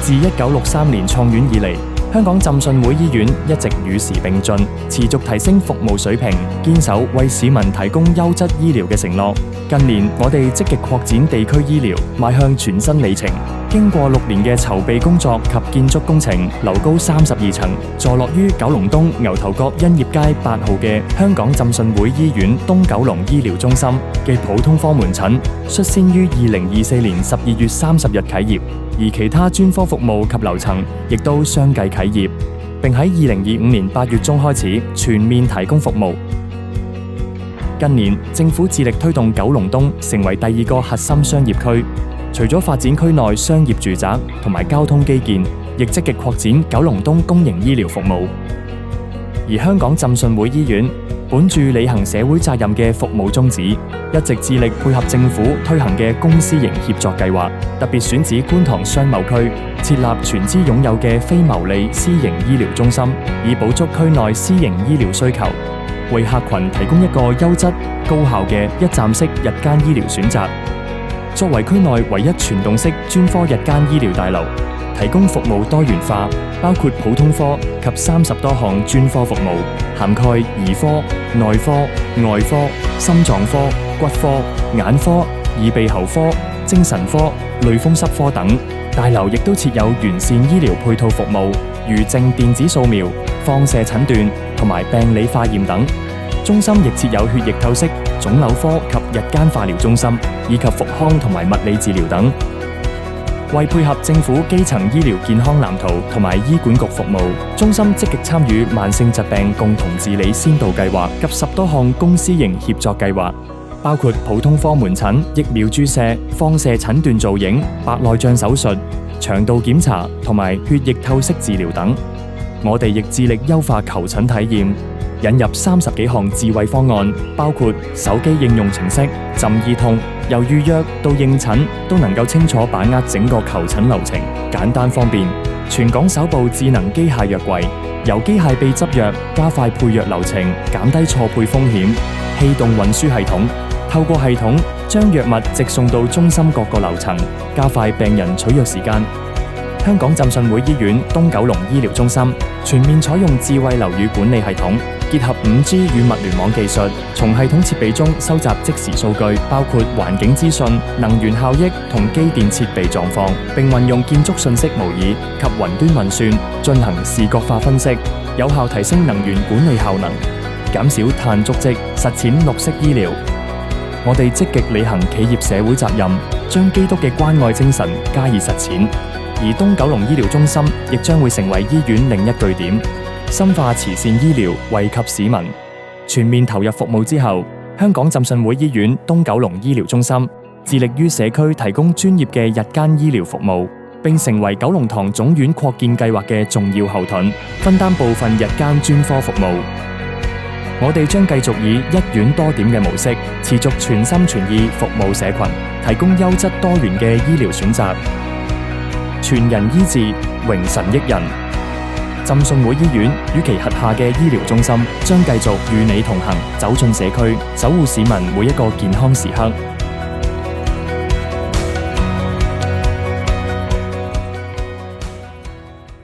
自1963年創院以嚟，香港浸信會醫院一直與時並進，持續提升服務水平，堅守為市民提供優質醫療嘅承諾。近年，我哋積極擴展地區醫療，邁向全新里程。經過6年嘅籌備工作及建築工程，樓高32層，坐落於九龍東牛頭角欣業街8號嘅香港浸信會醫院東九龍醫療中心嘅普通科門診，率先於2024年12月30日啟業，而其他專科服務及樓層亦都相繼啟業，並喺2025年8月中開始全面提供服務。近年，政府致力推動九龍東成為第2個核心商業區。除咗發展區內商業住宅同埋交通基建，亦積極擴展九龍東公營醫療服務。而香港浸信會醫院本住履行社會責任嘅服務宗旨，一直致力配合政府推行嘅公私營協作計劃，特別選址觀塘商貿區，設立全資擁有嘅非牟利私營醫療中心，以補足區內私營醫療需求，為客群提供一個優質、高效嘅一站式日間醫療選擇。作為區內唯一全棟式專科日間醫療大樓，提供服務多元化，包括普通科及30多項專科服務，涵蓋兒科、內科、外科、心臟科、骨科、眼科、耳鼻喉科、精神科、類風濕科等。大樓亦都設有完善醫療配套服務，如靜電子掃描、放射診斷同埋病理化驗等。中心亦設有血液透析、腫瘤科及日間化療中心，以及復康同埋物理治療等。為配合政府基層醫療健康藍圖同埋醫管局服務，中心積極參與慢性疾病共同治理先導計劃及10多項公私營協作計劃，包括普通科門診、疫苗注射、放射診斷造影、白內障手術、腸道檢查同埋血液透析治療等。我哋亦致力優化求診體驗，引入30幾項智慧方案，包括手機應用程式、朕醫通，由預約到應診都能夠清楚把握整個求診流程，簡單方便。全港首部智能機械藥櫃，由機械臂執藥，加快配藥流程，減低錯配風險。氣動運輸系統，透過系統將藥物直送到中心各個樓層，加快病人取藥時間。香港浸信會醫院東九龍醫療中心全面採用智慧樓宇管理系統，結合5G 與物聯網技術，從系統設備中收集即時數據，包括環境資訊、能源效益同機電設備狀況，並運用建築信息模擬及雲端運算進行視覺化分析，有效提升能源管理效能，減少碳足跡，實踐綠色醫療。我哋積極履行企業社會責任，將基督嘅關愛精神加以實踐。而東九龍醫療中心亦將會成為醫院另一據點，深化慈善醫療，惠及市民。全面投入服務之後，香港浸信會醫院東九龍醫療中心致力於社區提供專業嘅日間醫療服務，並成為九龍塘總院擴建計劃嘅重要後盾，分擔部分日間專科服務。我哋將繼續以一院多點嘅模式，持續全心全意服務社群，提供優質多元嘅醫療選擇。全人醫治，榮神益人。浸信會醫院與其轄下嘅醫療中心將繼續與你同行，走進社區，守護市民每一個健康時刻。